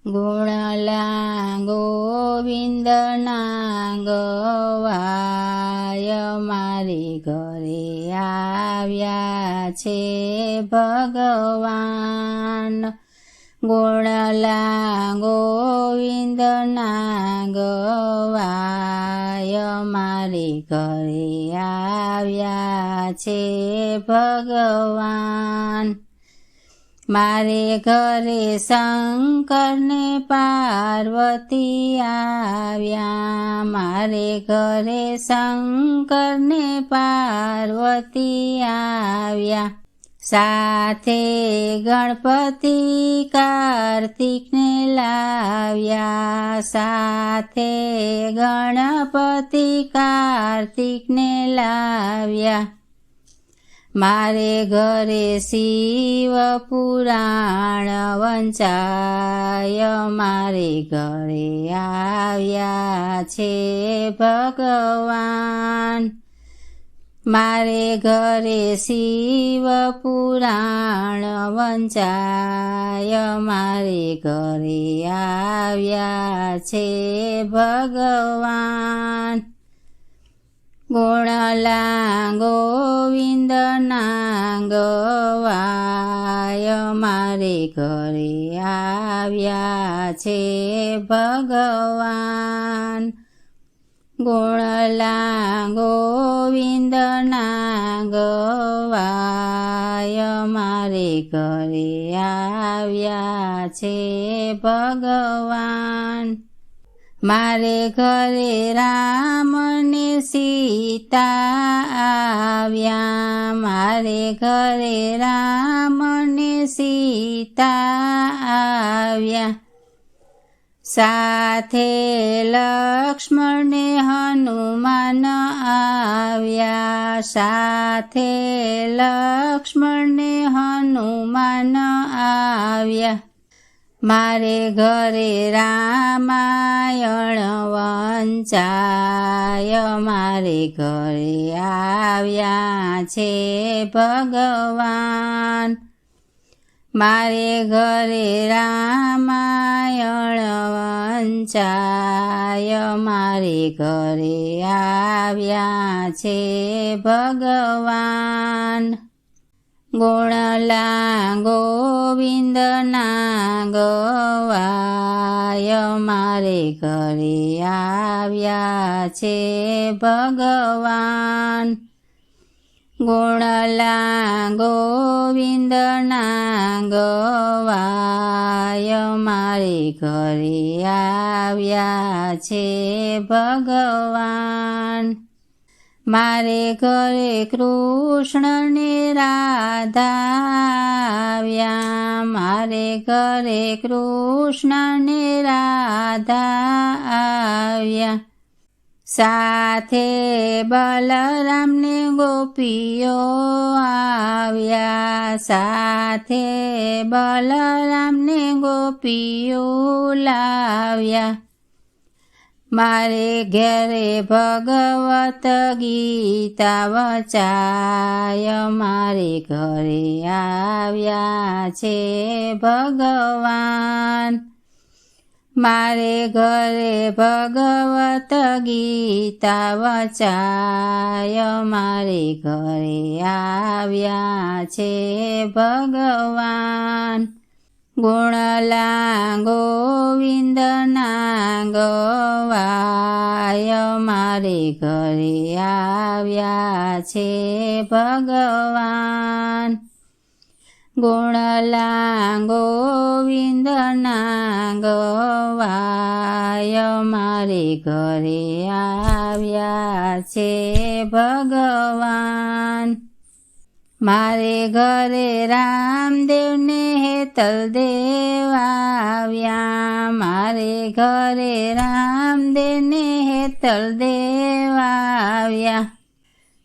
ગુણલા ગોવિંદના ગવાય મારી ઘરે આવ્યા છે ભગવાન. ગુણલા ગોવિંદના ગવાય મારી ઘરે આવ્યા છે ભગવાન. મારે ઘરે શંકરને પાર્વતી આવ્યા, મારે ઘરે શંકરને પાર્વતી આવ્યા. સાથે ગણપતિ કાર્તિકને લાવ્યા, સાથે ગણપતિ કાર્તિકને લાવ્યા. મારે ઘરે શિવ પુરાણ વંચાય, મારે ઘરે આવ્યા છે ભગવાન. મારે ઘરે શિવ પુરાણ વંચાય, મારે ઘરે આવ્યા છે ભગવાન. ગુણલા ગોવિંદના ગવાય મારે ઘરે આવ્યા છે ભગવાન. ગુણલા ગોવિંદના ગવાય મારે ઘરે આવ્યા છે ભગવાન. મારે ઘરે રામ ને સીતા આવ્યા, મારે ઘરે રામ ને સીતા આવ્યા. સાથે લક્ષ્મણ ને હનુમાન આવ્યા, સાથે લક્ષ્મણ ને હનુમાન આવ્યા. મારે ઘરે રામાયણ વંચાય, મારે ઘરે આવ્યા છે ભગવાન. મારે ઘરે રામાયણ વંચાય, મારે ઘરે આવ્યા છે ભગવાન. ગુણલા ગોવિંદના ગવાય મારે ઘરે આવ્યા છે ભગવાન. ગુણલા ગોવિંદના ગવાય મારે ઘરે આવ્યા છે ભગવાન. મારે ઘરે કૃષ્ણ ને રાધા આવ્યા, મારે ઘરે કૃષ્ણ ને રાધા આવ્યા. સાથે બલરામ ને ગોપીઓ આવ્યા, સાથે બલરામ ને ગોપીઓ લાવ્યા. મારે ઘરે ભગવત ગીતા વચાય, મારે ઘરે આવ્યા છે ભગવાન. મારે ઘરે ભગવત ગીતા વચાય, મારે ઘરે આવ્યા છે ભગવાન. ગુણલા ગોવિંદના ગવાય મારે ઘરે આવ્યા છે ભગવાન. ગુણલા ગોવિંદના ગવાય મારે ઘરે આવ્યા છે ભગવાન. મારે ઘરે રામદેવ ને હેતલ દેવ આવ્યા, મારે ઘરે રામદેવ ને હેતલ દેવ આવ્યા.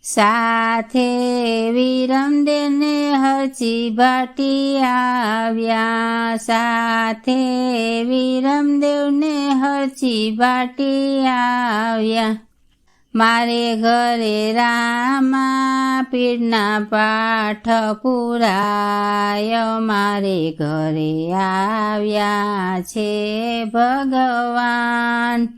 સાથે વિરમદેવ ને હરચી ભાટી આવ્યા, સાથે વિરમદેવ ને હરચી ભાટી આવ્યા. મારે ઘરે રામા પીરના પાઠ પુરાય, મારે ઘરે આવ્યા છે ભગવાન.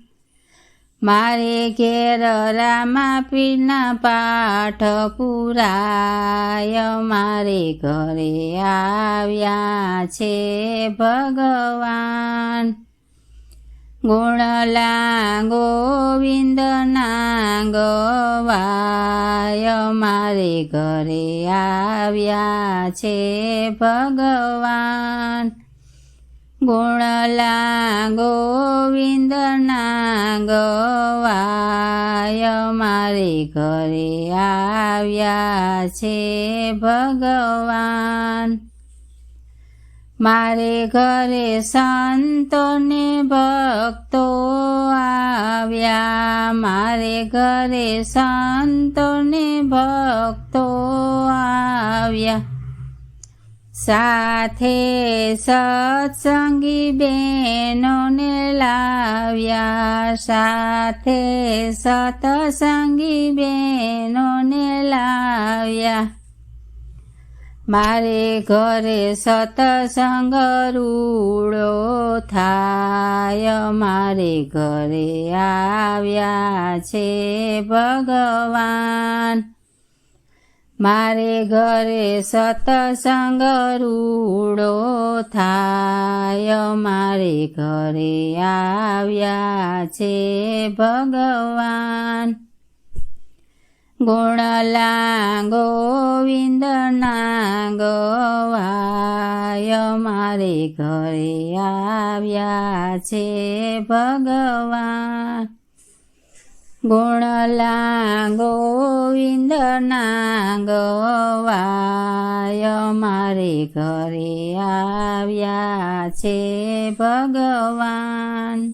મારે ઘેર રામા પીરના પાઠ પુરાય, મારે ઘરે આવ્યા છે ભગવાન. ગુણલા ગોવિંદના ગવાય, મારે ઘરે આવ્યા છે ભગવાન. ગુણલા ગોવિંદના ગવાય, મારે ઘરે આવ્યા છે ભગવાન. મારે ઘરે સંતો ને ભક્તો આવ્યા, મારે ઘરે સંતો ને ભક્તો આવ્યા. સાથે સત્સંગી બહેનોને લાવ્યા, સાથે સત્સંગી બહેનોને લાવ્યા. મારે ઘરે સત્સંગ રૂડો થાય, મારે ઘરે આવ્યા છે ભગવાન. મારે ઘરે સત્સંગ રૂડો થાય, મારે ઘરે આવ્યા છે ભગવાન. ગુણલા ગોવિંદના ગવાય, મારે ઘરે આવ્યા છે ભગવાન. ગુણલા ગોવિંદના ગવાય, મારે ઘરે આવ્યા છે ભગવાન.